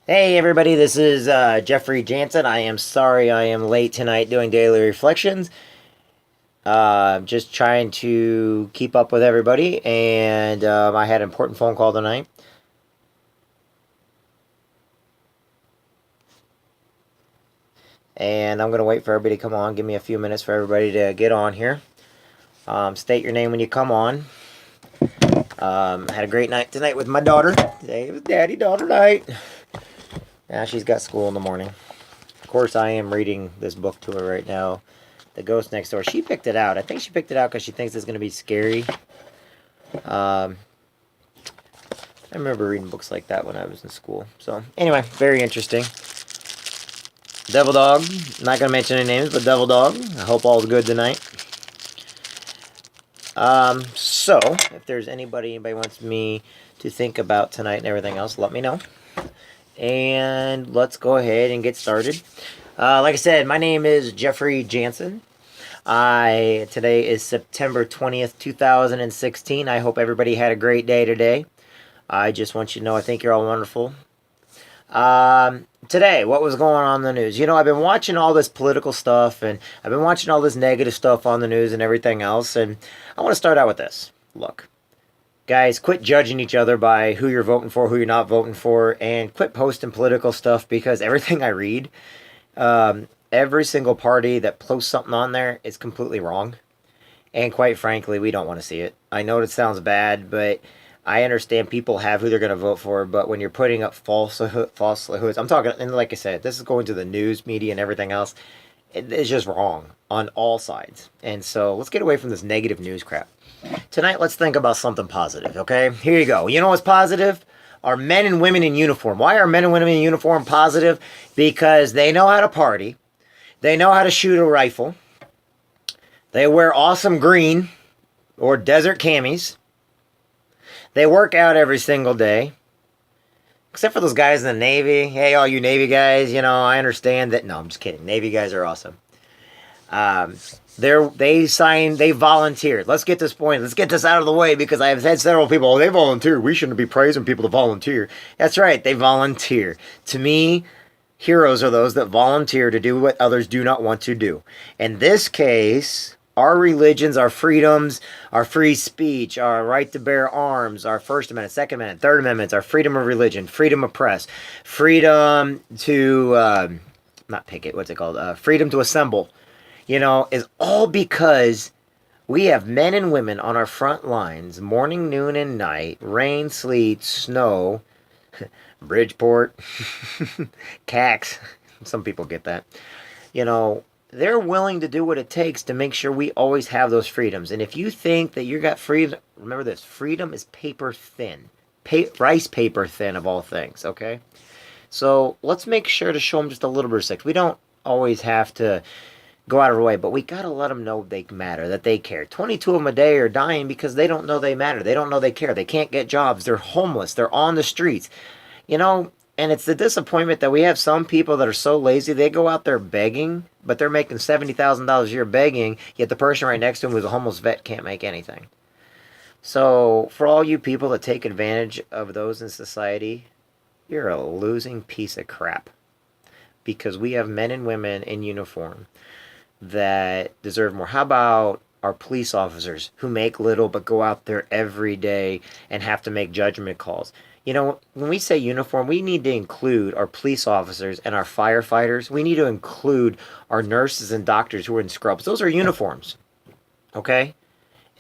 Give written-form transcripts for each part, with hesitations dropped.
Hey everybody, this is Jeffrey Jansen. I am sorry I am late tonight doing daily reflections. Just trying to keep up with everybody, and I had an important phone call tonight. And I'm going to wait for everybody to come on. Give me a few minutes for everybody to get on here. State your name when you come on. Had a great night tonight with my daughter. Today was daddy-daughter night. Now she's got school in the morning. Of course, I am reading this book to her right now. The Ghost Next Door. She picked it out. I think she picked it out because she thinks it's going to be scary. I remember reading books like that when I was in school. So, anyway, very interesting. Devil Dog. Not going to mention any names, but Devil Dog. I hope all's good tonight. So, if there's anybody wants me to think about tonight and everything else, let me know. And let's go ahead and get started. Like I said, my name is Jeffrey Jansen. Today is September 20th, 2016. I hope everybody had a great day today. I just want you to know I think you're all wonderful. Today, what was going on in the news? You know, I've been watching all this political stuff, and I've been watching all this negative stuff on the news and everything else, and I want to start out with this. Look, guys, quit judging each other by who you're voting for, who you're not voting for, and quit posting political stuff, because everything I read, every single party that posts something on there is completely wrong. And quite frankly, we don't want to see it. I know it sounds bad, but I understand people have who they're going to vote for. But when you're putting up falsehoods, I'm talking, and like I said, this is going to the news, media, and everything else. It's just wrong on all sides. And so let's get away from this negative news crap. Tonight, let's think about something positive, okay? Here you go. You know what's positive? Are men and women in uniform. Why are men and women in uniform positive? Because they know how to party. They know how to shoot a rifle. They wear awesome green or desert camis. They work out every single day. Except for those guys in the Navy. Hey, all you Navy guys, you know, I understand that. No, I'm just kidding. Navy guys are awesome. They volunteered. Let's get this point. Let's get this out of the way, because I have had several people, oh, they volunteer. We shouldn't be praising people to volunteer. That's right. They volunteer. To me, heroes are those that volunteer to do what others do not want to do. In this case, our religions, our freedoms, our free speech, our right to bear arms, our First Amendment, Second Amendment, Third Amendments, our freedom of religion, freedom of press, freedom to, not picket, what's it called? Freedom to assemble, you know, is all because we have men and women on our front lines, morning, noon, and night, rain, sleet, snow, Bridgeport, CAX. Some people get that. You know, they're willing to do what it takes to make sure we always have those freedoms. And if you think that you got freedom, remember this: freedom is paper thin, rice paper thin of all things. Okay, so let's make sure to show them just a little bit of respect. We don't always have to go out of our way, but we gotta let them know they matter, that they care. 22 of them a day are dying because they don't know they matter. They don't know they care. They can't get jobs. They're homeless. They're on the streets. You know, and it's the disappointment that we have some people that are so lazy, they go out there begging, but they're making $70,000 a year begging, yet the person right next to them who's a homeless vet can't make anything. So, for all you people that take advantage of those in society, you're a losing piece of crap. Because we have men and women in uniform that deserve more. How about our police officers who make little but go out there every day and have to make judgment calls? You know, when we say uniform, we need to include our police officers and our firefighters. We need to include our nurses and doctors who are in scrubs. Those are uniforms, okay?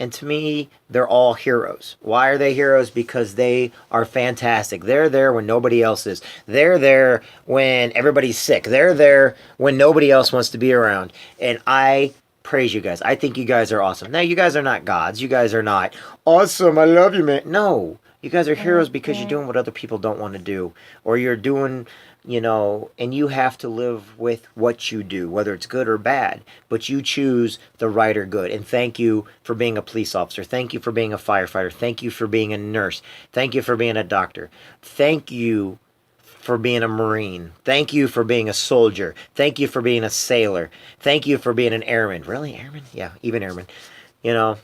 And to me, they're all heroes. Why are they heroes? Because they are fantastic. They're there when nobody else is. They're there when everybody's sick. They're there when nobody else wants to be around. And I praise you guys. I think you guys are awesome. Now, you guys are not gods. You guys are not awesome. I love you, man. No. You guys are heroes because you're doing what other people don't want to do. Or you're doing, you know, and you have to live with what you do, whether it's good or bad. But you choose the right or good. And thank you for being a police officer. Thank you for being a firefighter. Thank you for being a nurse. Thank you for being a doctor. Thank you for being a Marine. Thank you for being a soldier. Thank you for being a sailor. Thank you for being an airman. Really, airman? Yeah, even airman. You know,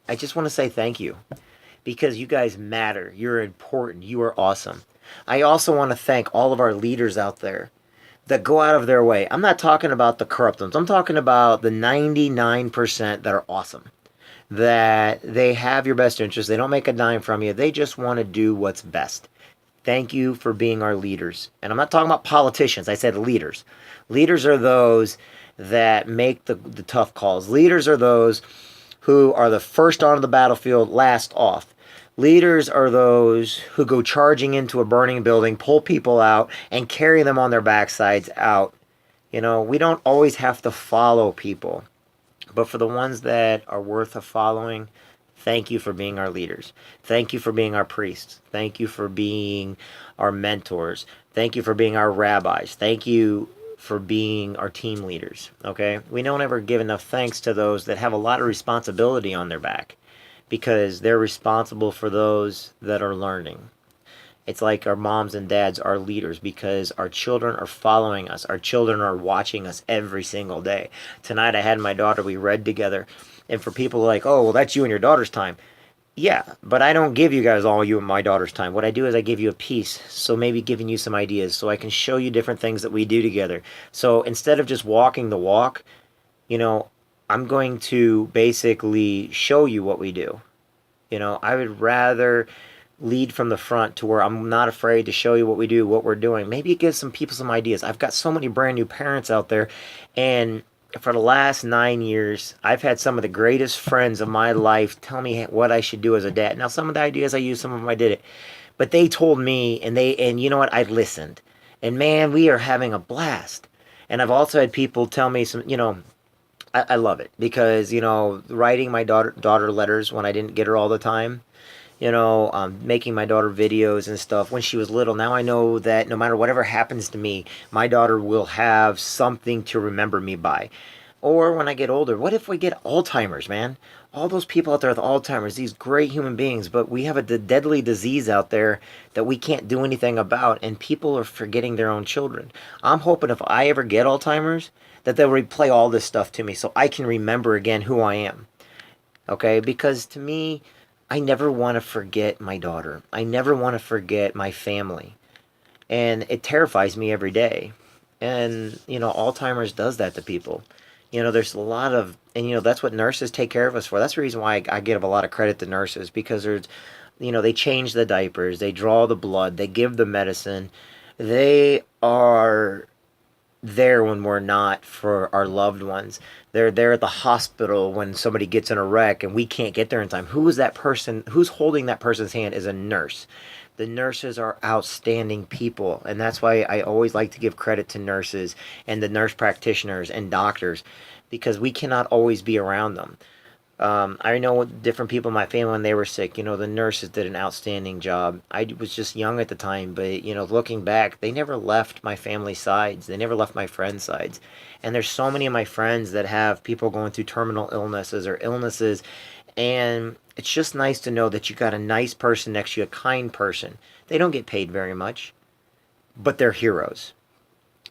I just want to say thank you. Because you guys matter. You're important. You are awesome. I also want to thank all of our leaders out there that go out of their way. I'm not talking about the corrupt ones. I'm talking about the 99% that are awesome. That they have your best interest. They don't make a dime from you. They just want to do what's best. Thank you for being our leaders. And I'm not talking about politicians. I said leaders. Leaders are those that make the tough calls. Leaders are those who are the first onto the battlefield, last off. Leaders are those who go charging into a burning building, pull people out, and carry them on their backsides out. You know, we don't always have to follow people. But for the ones that are worth of following, thank you for being our leaders. Thank you for being our priests. Thank you for being our mentors. Thank you for being our rabbis. Thank you for being our team leaders. Okay? We don't ever give enough thanks to those that have a lot of responsibility on their back, because they're responsible for those that are learning. It's like our moms and dads are leaders because our children are following us. Our children are watching us every single day. Tonight I had my daughter, we read together. And for people like, oh, well, that's you and your daughter's time. Yeah, but I don't give you guys all you and my daughter's time. What I do is I give you a piece. So maybe giving you some ideas so I can show you different things that we do together. So instead of just walking the walk, you know, I'm going to basically show you what we do. You know, I would rather lead from the front to where I'm not afraid to show you what we do, what we're doing. Maybe it gives some people some ideas. I've got so many brand new parents out there, and for the last 9 years, I've had some of the greatest friends of my life tell me what I should do as a dad. Now, some of the ideas I used, some of them I did it, but they told me, and you know what? I listened, and man, we are having a blast. And I've also had people tell me some, you know, I love it because, you know, writing my daughter letters when I didn't get her all the time, you know, making my daughter videos and stuff when she was little. Now I know that no matter whatever happens to me, my daughter will have something to remember me by. Or when I get older, what if we get Alzheimer's, man? All those people out there with Alzheimer's, these great human beings, but we have a deadly disease out there that we can't do anything about, and people are forgetting their own children. I'm hoping if I ever get Alzheimer's, that they'll replay all this stuff to me so I can remember again who I am. Okay? Because to me, I never want to forget my daughter. I never want to forget my family. And it terrifies me every day. And, you know, Alzheimer's does that to people. You know, there's a lot of, and, you know, that's what nurses take care of us for. That's the reason why I give a lot of credit to nurses, because there's, you know, they change the diapers, they draw the blood, they give the medicine. They are there when we're not for our loved ones. They're there at the hospital when somebody gets in a wreck and we can't get there in time. Who is that person? Who's holding that person's hand is a nurse. The nurses are outstanding people, and that's why I always like to give credit to nurses and the nurse practitioners and doctors, because we cannot always be around them. I know different people in my family when they were sick, you know, the nurses did an outstanding job. I was just young at the time, but, you know, looking back, they never left my family sides. They never left my friends' sides. And there's so many of my friends that have people going through terminal illnesses or illnesses, and it's just nice to know that you got a nice person next to you, a kind person. They don't get paid very much, but they're heroes.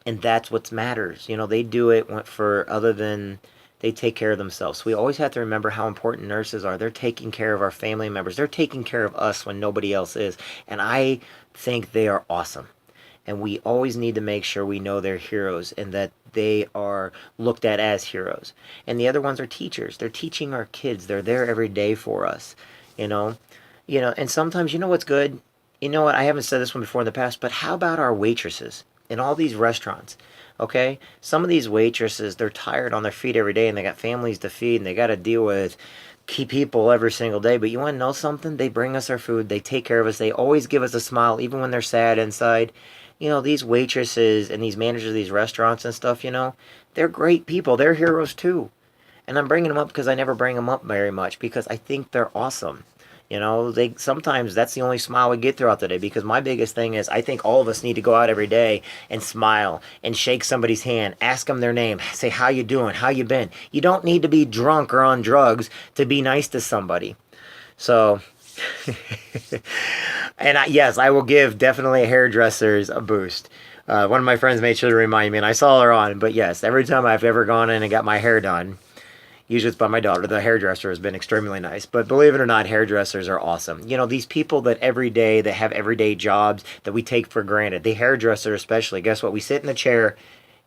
And that's what matters. You know, they do it for other than they take care of themselves. So we always have to remember how important nurses are. They're taking care of our family members. They're taking care of us when nobody else is. And I think they are awesome. And we always need to make sure we know they're heroes and that they are looked at as heroes. And the other ones are teachers. They're teaching our kids. They're there every day for us, you know. You know, and sometimes, you know what's good? You know what? I haven't said this one before in the past, but how about our waitresses in all these restaurants? Okay, some of these waitresses, they're tired on their feet every day and they got families to feed and they got to deal with key people every single day. But you want to know something? They bring us our food. They take care of us. They always give us a smile even when they're sad inside. You know, these waitresses and these managers of these restaurants and stuff, you know, they're great people. They're heroes too. And I'm bringing them up because I never bring them up very much because I think they're awesome. You know, they sometimes that's the only smile we get throughout the day, because my biggest thing is I think all of us need to go out every day and smile and shake somebody's hand, ask them their name, say how you doing, how you been. You don't need to be drunk or on drugs to be nice to somebody. So, and yes, I will give definitely hairdressers a boost. One of my friends made sure to remind me, and I saw her on. But yes, every time I've ever gone in and got my hair done, Usually it's by my daughter. The hairdresser has been extremely nice. But believe it or not, hairdressers are awesome. You know, these people that every day, that have everyday jobs that we take for granted. The hairdresser especially. Guess what? We sit in the chair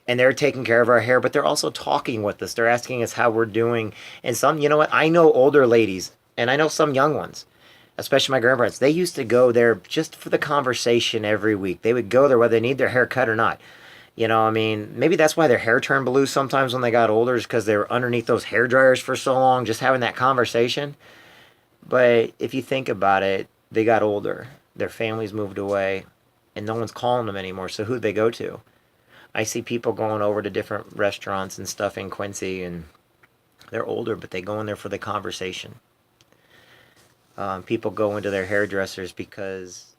and they're taking care of our hair, but they're also talking with us. They're asking us how we're doing. And some, you know what? I know older ladies and I know some young ones, especially my grandparents. They used to go there just for the conversation every week. They would go there whether they need their hair cut or not. You know, I mean, maybe that's why their hair turned blue sometimes when they got older, is because they were underneath those hair dryers for so long, just having that conversation. But if you think about it, they got older, their families moved away, and no one's calling them anymore. So who'd they go to? I see people going over to different restaurants and stuff in Quincy, and they're older, but they go in there for the conversation. People go into their hairdressers because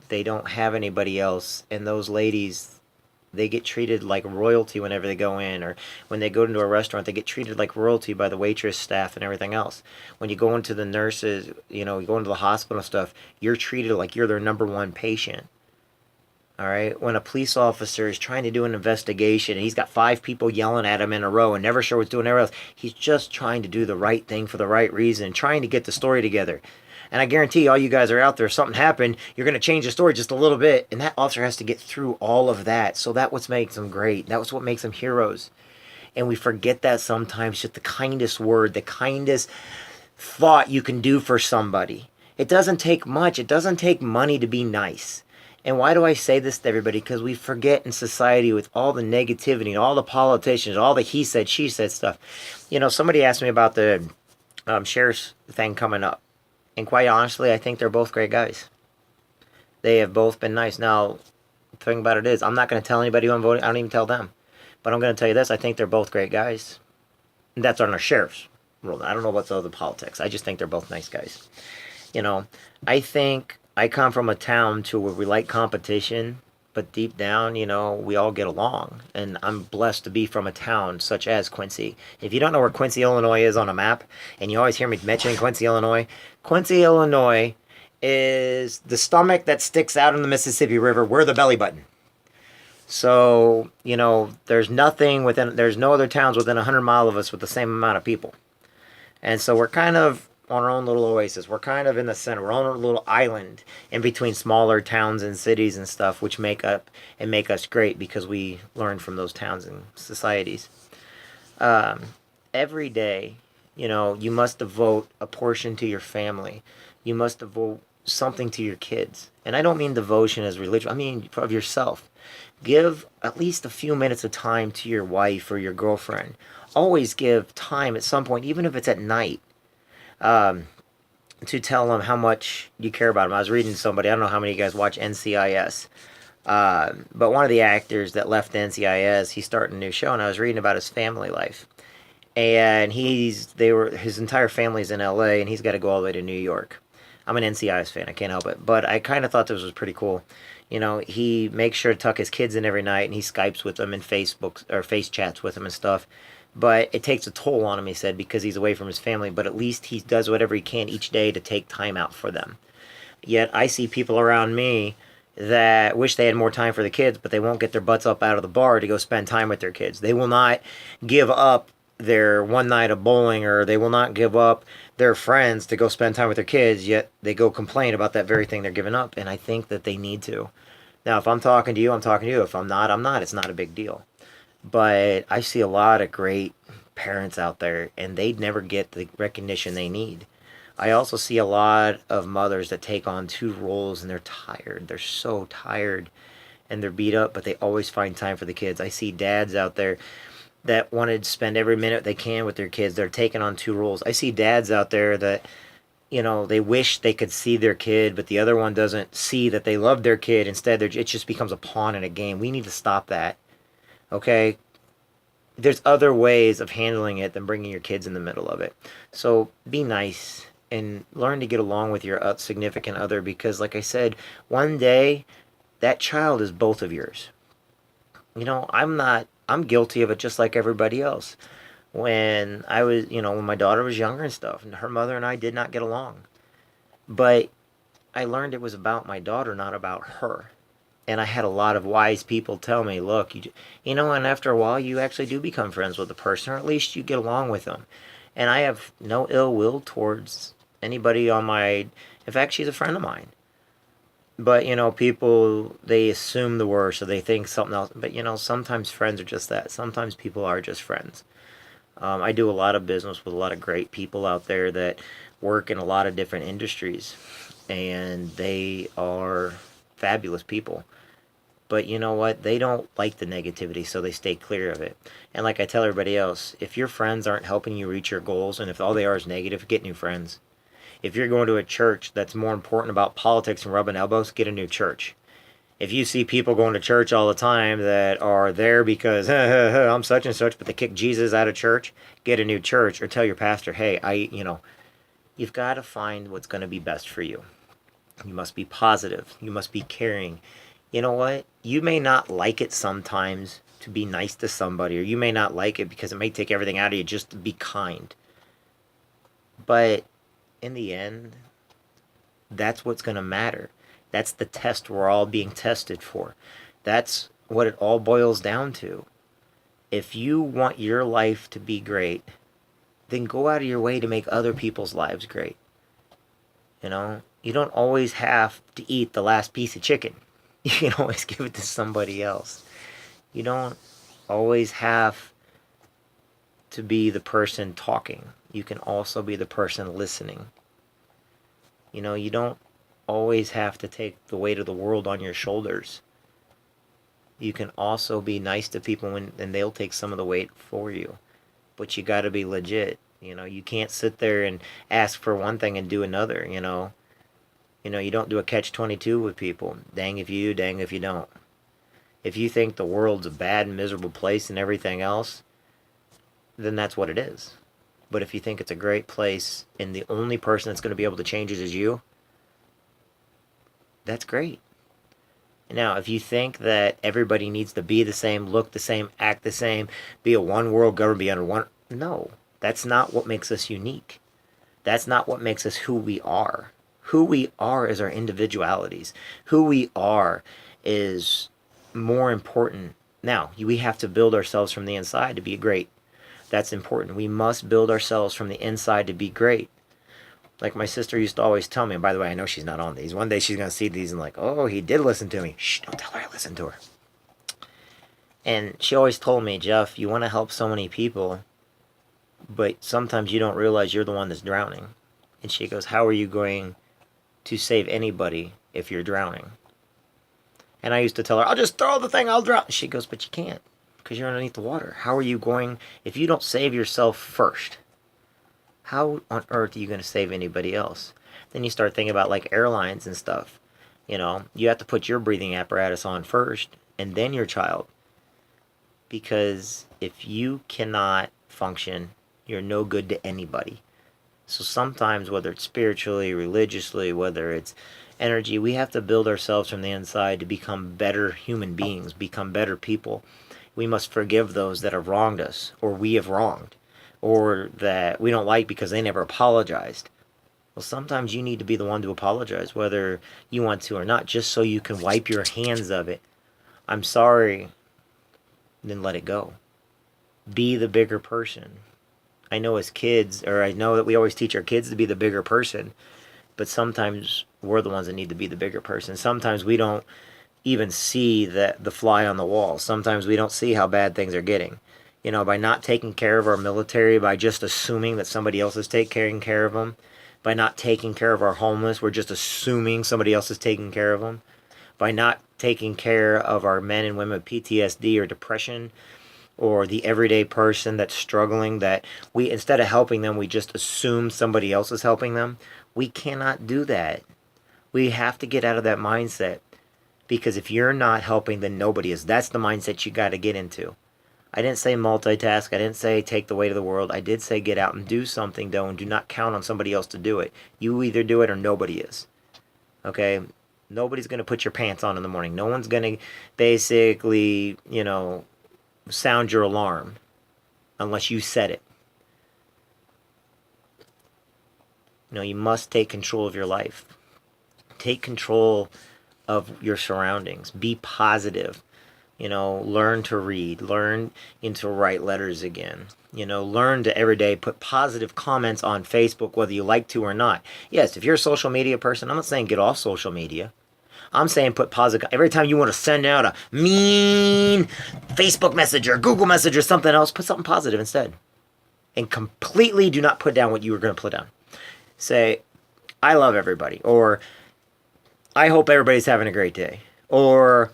they don't have anybody else, and those ladies, they get treated like royalty whenever they go in, or when they go into a restaurant, they get treated like royalty by the waitress, staff, and everything else. When you go into the nurses, you know, you go into the hospital and stuff, you're treated like you're their number one patient. All right. When a police officer is trying to do an investigation and he's got 5 people yelling at him in a row and never sure what's doing everywhere else, he's just trying to do the right thing for the right reason, trying to get the story together. And I guarantee all you guys are out there, if something happened, you're going to change the story just a little bit. And that officer has to get through all of that. So that's what makes them great. That's what makes them heroes. And we forget that sometimes. Just the kindest word, the kindest thought you can do for somebody. It doesn't take much. It doesn't take money to be nice. And why do I say this to everybody? Because we forget in society with all the negativity, all the politicians, all the he said, she said stuff. You know, somebody asked me about the sheriff's thing coming up. And quite honestly, I think they're both great guys. They have both been nice. Now, the thing about it is, I'm not going to tell anybody who I'm voting. I don't even tell them. But I'm going to tell you this. I think they're both great guys. And that's on our sheriff's rule. I don't know what's other politics. I just think they're both nice guys. You know, I think I come from a town to where we like competition, but deep down, you know, we all get along. And I'm blessed to be from a town such as Quincy. If you don't know where Quincy, Illinois is on a map, and you always hear me mentioning Quincy, Illinois is the stomach that sticks out in the Mississippi River. We're the belly button. So, you know, there's no other towns within 100 miles of us with the same amount of people. And so we're kind of on our own little oasis. We're kind of in the center. We're on a little island in between smaller towns and cities and stuff, which make us great because we learn from those towns and societies. Every day, you know, you must devote a portion to your family. You must devote something to your kids. And I don't mean devotion as religion. I mean of yourself. Give at least a few minutes of time to your wife or your girlfriend. Always give time at some point, even if it's at night, to tell them how much you care about them. I was reading somebody, I don't know how many of you guys watch NCIS, but one of the actors that left the NCIS, he's starting a new show, and I was reading about his family life. And his entire family's in LA, and he's got to go all the way to New York. I'm an NCIS fan, I can't help it. But I kind of thought this was pretty cool. You know, he makes sure to tuck his kids in every night, and he Skypes with them and Facebook or face chats with them and stuff. But it takes a toll on him, he said, because he's away from his family. But at least he does whatever he can each day to take time out for them. Yet I see people around me that wish they had more time for the kids, but they won't get their butts up out of the bar to go spend time with their kids. They will not give up their one night of bowling, or they will not give up their friends to go spend time with their kids, yet they go complain about that very thing they're giving up. And I think that they need to. Now, if I'm talking to you, I'm talking to you. If I'm not, I'm not. It's not a big deal. But I see a lot of great parents out there, and they never get the recognition they need. I also see a lot of mothers that take on 2 roles, and they're tired. They're so tired, and they're beat up, but they always find time for the kids. I see dads out there that want to spend every minute they can with their kids. They're taking on 2 roles. I see dads out there that, you know, they wish they could see their kid, but the other one doesn't see that they love their kid. Instead, it just becomes a pawn in a game. We need to stop that. Okay? There's other ways of handling it than bringing your kids in the middle of it. So be nice and learn to get along with your significant other, because like I said, one day that child is both of yours. You know, I'm guilty of it just like everybody else. When when my daughter was younger and stuff, and her mother and I did not get along. But I learned it was about my daughter, not about her. And I had a lot of wise people tell me, look, you know, and after a while, you actually do become friends with the person, or at least you get along with them. And I have no ill will towards anybody on my. In fact, she's a friend of mine. But, you know, people, they assume the worst, or they think something else. But, you know, sometimes friends are just that. Sometimes people are just friends. I do a lot of business with a lot of great people out there that work in a lot of different industries, and they are fabulous people. But you know what? They don't like the negativity, so they stay clear of it. And like I tell everybody else, if your friends aren't helping you reach your goals, and if all they are is negative, get new friends. If you're going to a church that's more important about politics and rubbing elbows, get a new church. If you see people going to church all the time that are there because I'm such and such, but they kick Jesus out of church, get a new church, or tell your pastor, hey, you've got to find what's going to be best for you. You must be positive. You must be caring. You know what? You may not like it sometimes to be nice to somebody, or you may not like it because it may take everything out of you just to be kind. But in the end, that's what's going to matter. That's the test we're all being tested for. That's what it all boils down to. If you want your life to be great, then go out of your way to make other people's lives great. You know, you don't always have to eat the last piece of chicken. You can always give it to somebody else. You don't always have to be the person talking. You can also be the person listening. You know, you don't always have to take the weight of the world on your shoulders. You can also be nice to people and they'll take some of the weight for you. But you got to be legit. You know, you can't sit there and ask for one thing and do another, you know. You know, you don't do a catch-22 with people. Dang if you do, dang if you don't. If you think the world's a bad and miserable place and everything else, then that's what it is. But if you think it's a great place and the only person that's going to be able to change it is you, that's great. Now, if you think that everybody needs to be the same, look the same, act the same, be a one world government, be under one, no, that's not what makes us unique. That's not what makes us who we are. Who we are is our individualities. Who we are is more important. Now, we have to build ourselves from the inside to be great. That's important. We must build ourselves from the inside to be great. Like my sister used to always tell me, and by the way, I know she's not on these. One day she's going to see these and like, oh, he did listen to me. Shh, don't tell her I listened to her. And she always told me, Jeff, you want to help so many people, but sometimes you don't realize you're the one that's drowning. And she goes, how are you going to save anybody if you're drowning? And I used to tell her, I'll just throw the thing, I'll drown. She goes, but you can't because you're underneath the water. How are you going, if you don't save yourself first, how on earth are you going to save anybody else? Then you start thinking about like airlines and stuff. You know, you have to put your breathing apparatus on first and then your child. Because if you cannot function, you're no good to anybody. So sometimes, whether it's spiritually, religiously, whether it's energy, we have to build ourselves from the inside to become better human beings, become better people. We must forgive those that have wronged us, or we have wronged, or that we don't like because they never apologized. Well, sometimes you need to be the one to apologize, whether you want to or not, just so you can wipe your hands of it. I'm sorry, then let it go. Be the bigger person. I know as kids, or I know that we always teach our kids to be the bigger person, but sometimes we're the ones that need to be the bigger person. Sometimes we don't even see the fly on the wall. Sometimes we don't see how bad things are getting. You know, by not taking care of our military, by just assuming that somebody else is taking care of them, by not taking care of our homeless, we're just assuming somebody else is taking care of them. By not taking care of our men and women with PTSD or depression, or the everyday person that's struggling, that we, instead of helping them, we just assume somebody else is helping them. We cannot do that. We have to get out of that mindset, because if you're not helping, then nobody is. That's the mindset you got to get into. I didn't say multitask. I didn't say take the weight of the world. I did say get out and do something, though, and do not count on somebody else to do it. You either do it or nobody is. Okay? Nobody's going to put your pants on in the morning. No one's going to basically, you know, sound your alarm unless you set it. You know, you must take control of your life. Take control of your surroundings. Be positive. Learn to read, learn to write letters again. Learn to every day put positive comments on Facebook, whether you like to or not. Yes, if you're a social media person, I'm not saying get off social media. I'm saying put positive. Every time you want to send out a mean Facebook message or Google message or something else, put something positive instead. And completely do not put down what you were going to put down. Say, I love everybody. Or, I hope everybody's having a great day. Or,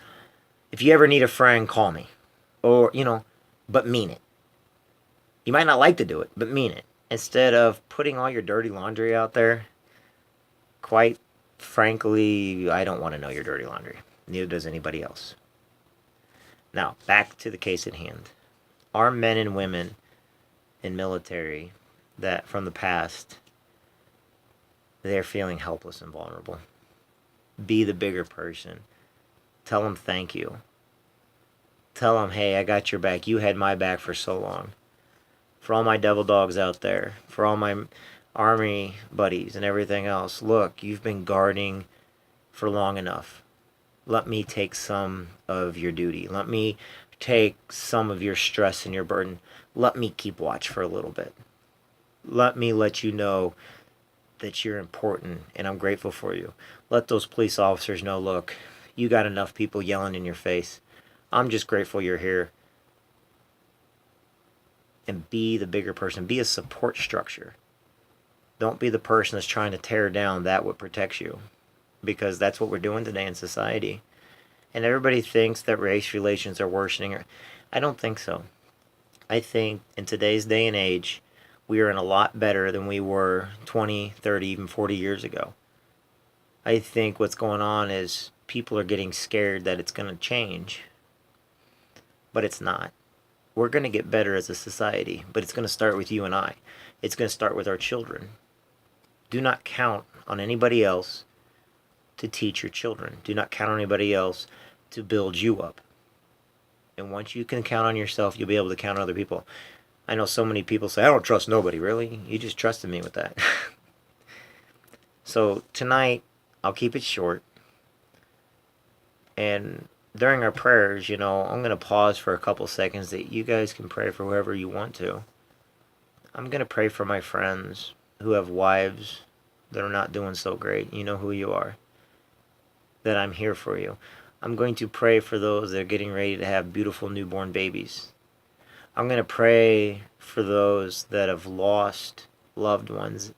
if you ever need a friend, call me. Or, but mean it. You might not like to do it, but mean it. Instead of putting all your dirty laundry out there, quite frankly, I don't want to know your dirty laundry. Neither does anybody else. Now, back to the case at hand. Our men and women in military that from the past, they're feeling helpless and vulnerable. Be the bigger person. Tell them thank you. Tell them, hey, I got your back. You had my back for so long. For all my devil dogs out there, for all my army buddies and everything else, look, you've been guarding for long enough. Let me take some of your duty. Let me take some of your stress and your burden. Let me keep watch for a little bit. Let me let you know that you're important and I'm grateful for you. Let those police officers know, look, you got enough people yelling in your face. I'm just grateful you're here. And be the bigger person. Be a support structure. Don't be the person that's trying to tear down that what protects you. Because that's what we're doing today in society. And everybody thinks that race relations are worsening. I don't think so. I think in today's day and age, we are in a lot better than we were 20, 30, even 40 years ago. I think what's going on is people are getting scared that it's going to change. But it's not. We're going to get better as a society, but it's going to start with you and I. It's going to start with our children. Do not count on anybody else to teach your children. Do not count on anybody else to build you up. And once you can count on yourself, you'll be able to count on other people. I know so many people say, I don't trust nobody. Really? You just trusted me with that. So tonight, I'll keep it short. And during our prayers, I'm going to pause for a couple seconds that you guys can pray for whoever you want to. I'm going to pray for my friends who have wives that are not doing so great. You know who you are. That I'm here for you. I'm going to pray for those that are getting ready to have beautiful newborn babies. I'm going to pray for those that have lost loved ones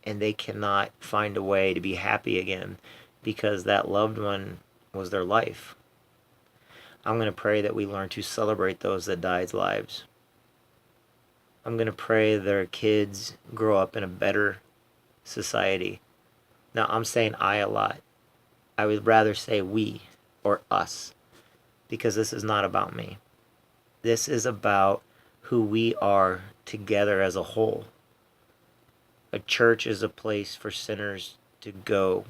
and they cannot find a way to be happy again because that loved one was their life. I'm going to pray that we learn to celebrate those that died lives. I'm going to pray that our kids grow up in a better society. Now, I'm saying I a lot. I would rather say we or us because this is not about me. This is about who we are together as a whole. A church is a place for sinners to go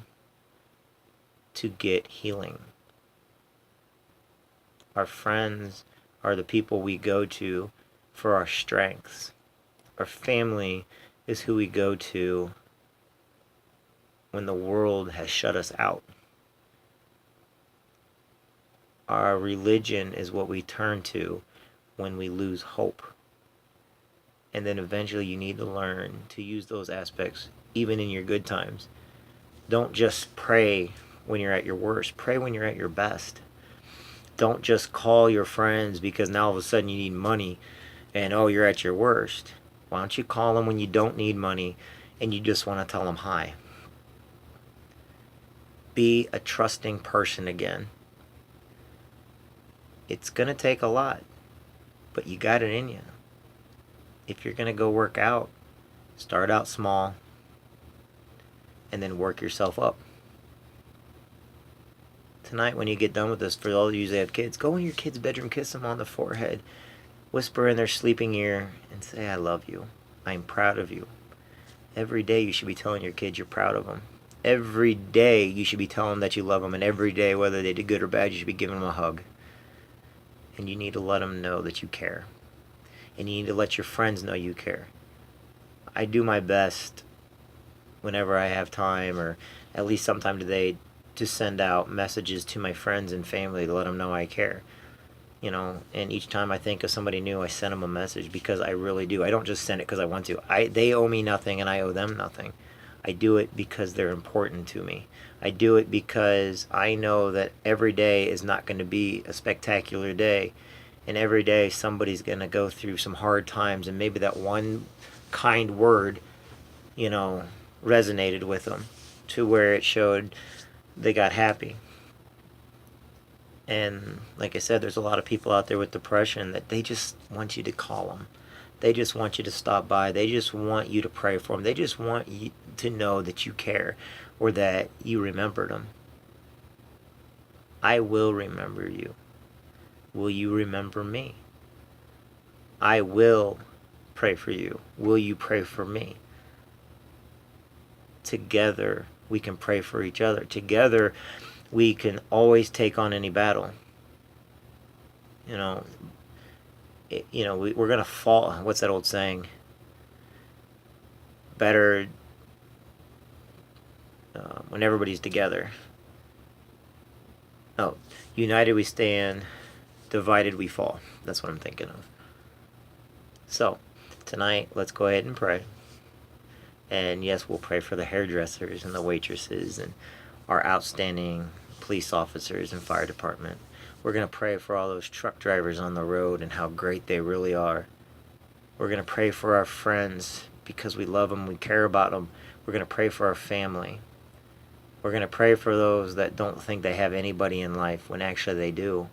to get healing. Our friends are the people we go to for our strengths. Our family is who we go to when the world has shut us out. Our religion is what we turn to when we lose hope. And then eventually you need to learn to use those aspects even in your good times. Don't just pray when you're at your worst. Pray when you're at your best. Don't just call your friends because now all of a sudden you need money and you're at your worst. Why don't you call them when you don't need money and you just want to tell them hi? Be a trusting person again. It's going to take a lot, but you got it in you. If you're going to go work out, start out small and then work yourself up. Tonight when you get done with this, for all of you that have kids, go in your kid's bedroom, kiss them on the forehead, whisper in their sleeping ear and say, I love you. I'm proud of you. Every day you should be telling your kids you're proud of them. Every day you should be telling them that you love them, and every day, whether they did good or bad, you should be giving them a hug. And you need to let them know that you care. And you need to let your friends know you care. I do my best whenever I have time, or at least sometime today, to send out messages to my friends and family to let them know I care. And each time I think of somebody new, I send them a message because I really do. I don't just send it because I want to. They owe me nothing and I owe them nothing. I do it because they're important to me. I do it because I know that every day is not going to be a spectacular day. And every day somebody's going to go through some hard times, and maybe that one kind word, resonated with them to where it showed they got happy. And like I said, there's a lot of people out there with depression that they just want you to call them. They just want you to stop by. They just want you to pray for them. They just want you to know that you care or that you remembered them. I will remember you. Will you remember me? I will pray for you. Will you pray for me? Together, we can pray for each other. Together, we can always take on any battle. We're going to fall. What's that old saying? Better when everybody's together. Oh, united we stand, divided we fall. That's what I'm thinking of. So, tonight, let's go ahead and pray. And yes, we'll pray for the hairdressers and the waitresses and our outstanding police officers and fire department. We're going to pray for all those truck drivers on the road and how great they really are. We're going to pray for our friends because we love them, we care about them. We're going to pray for our family. We're going to pray for those that don't think they have anybody in life when actually they do.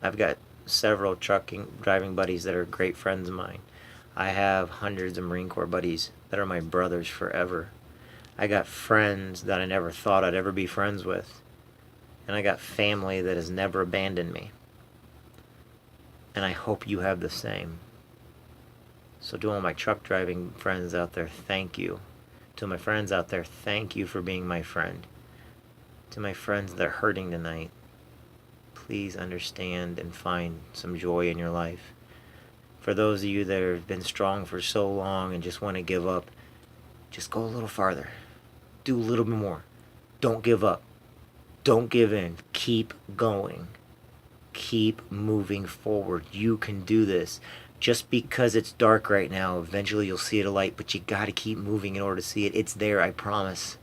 I've got several driving buddies that are great friends of mine. I have hundreds of Marine Corps buddies that are my brothers forever. I got friends that I never thought I'd ever be friends with. And I got family that has never abandoned me. And I hope you have the same. So to all my truck driving friends out there, thank you. To my friends out there, thank you for being my friend. To my friends that are hurting tonight, please understand and find some joy in your life. For those of you that have been strong for so long and just want to give up, just go a little farther. Do a little bit more. Don't give up. Don't give in. Keep going. Keep moving forward. You can do this. Just because it's dark right now, eventually you'll see it a light, but you got to keep moving in order to see it. It's there, I promise.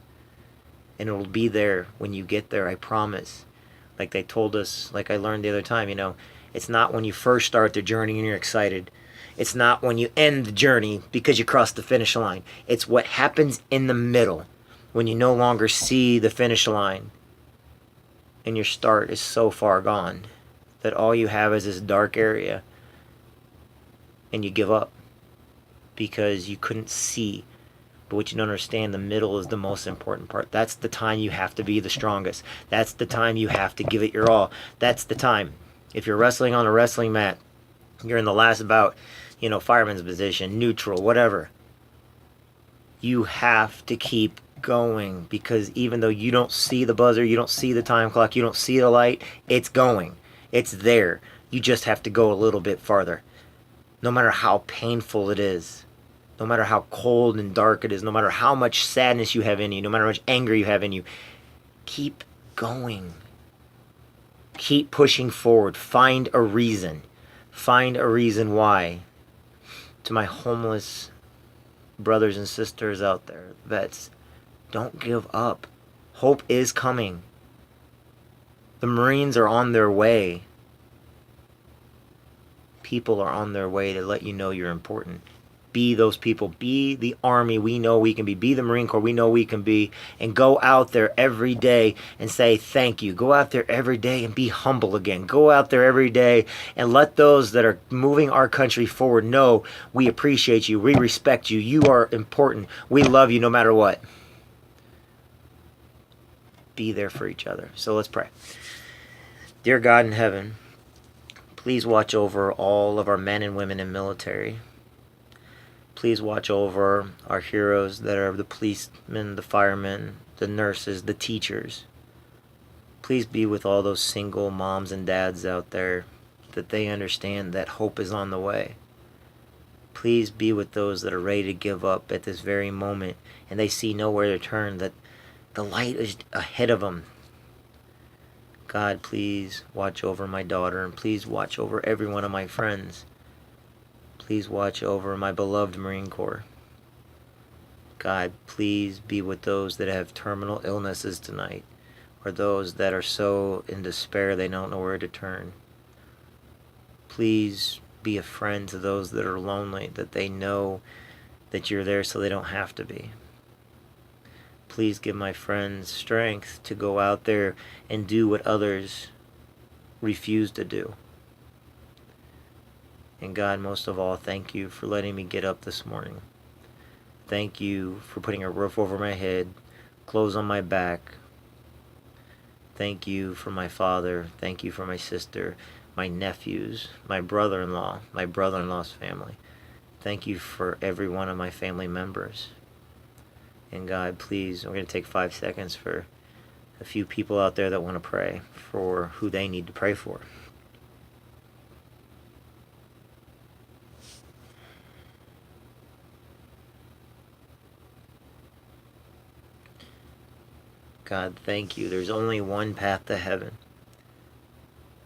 And it'll be there when you get there, I promise. Like they told us, like I learned the other time, it's not when you first start the journey and you're excited. It's not when you end the journey because you crossed the finish line. It's what happens in the middle when you no longer see the finish line and your start is so far gone that all you have is this dark area and you give up because you couldn't see. But what you don't understand, the middle is the most important part. That's the time you have to be the strongest. That's the time you have to give it your all. That's the time. If you're wrestling on a wrestling mat, you're in the last bout, fireman's position, neutral, whatever. You have to keep going because even though you don't see the buzzer, you don't see the time clock, you don't see the light, it's going. It's there. You just have to go a little bit farther. No matter how painful it is, no matter how cold and dark it is, no matter how much sadness you have in you, no matter how much anger you have in you, keep going. Keep pushing forward. Find a reason. Find a reason why. To my homeless brothers and sisters out there, vets, don't give up. Hope is coming. The Marines are on their way. People are on their way to let you know you're important. Be those people. Be the Army we know we can be. Be the Marine Corps we know we can be. And go out there every day and say thank you. Go out there every day and be humble again. Go out there every day and let those that are moving our country forward know we appreciate you. We respect you. You are important. We love you no matter what. Be there for each other. So let's pray. Dear God in heaven, please watch over all of our men and women in military. Please watch over our heroes that are the policemen, the firemen, the nurses, the teachers. Please be with all those single moms and dads out there that they understand that hope is on the way. Please be with those that are ready to give up at this very moment and they see nowhere to turn, that The light is ahead of them. God, please watch over my daughter, and please watch over every one of my friends. Please watch over my beloved Marine Corps. God, please be with those that have terminal illnesses tonight, or those that are so in despair they don't know where to turn. Please be a friend to those that are lonely, that they know that you're there so they don't have to be. Please give my friends strength to go out there and do what others refuse to do. And God, most of all, thank you for letting me get up this morning. Thank you for putting a roof over my head, clothes on my back. Thank you for my father. Thank you for my sister, my nephews, my brother-in-law, my brother-in-law's family. Thank you for every one of my family members. And God, please, we're going to take 5 seconds for a few people out there that want to pray for who they need to pray for. God, thank you. There's only one path to heaven.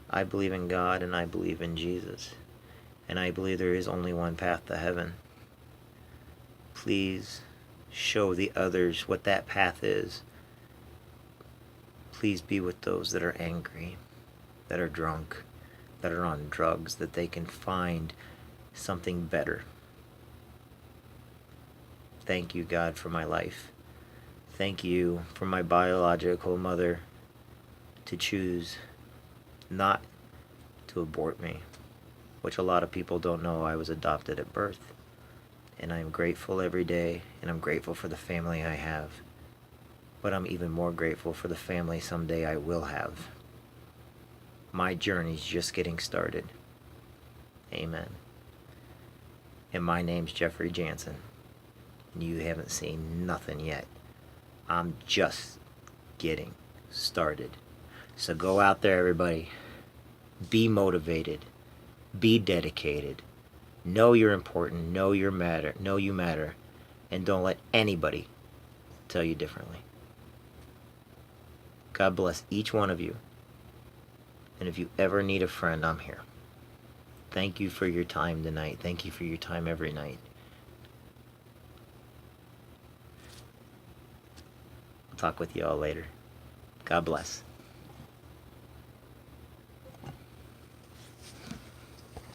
I believe in God and I believe in Jesus. And I believe there is only one path to heaven. Please show the others what that path is. Please be with those that are angry, that are drunk, that are on drugs, that they can find something better. Thank you, God, for my life. Thank you for my biological mother to choose not to abort me, which a lot of people don't know. I was adopted at birth. And I'm grateful every day, and I'm grateful for the family I have. But I'm even more grateful for the family someday I will have. My journey's just getting started. Amen. And my name's Jeffrey Jansen. And you haven't seen nothing yet. I'm just getting started. So go out there, everybody. Be motivated. Be dedicated. Know you're important. Know you matter. Know you matter. And don't let anybody tell you differently. God bless each one of you. And if you ever need a friend, I'm here. Thank you for your time tonight. Thank you for your time every night. I'll talk with you all later. God bless.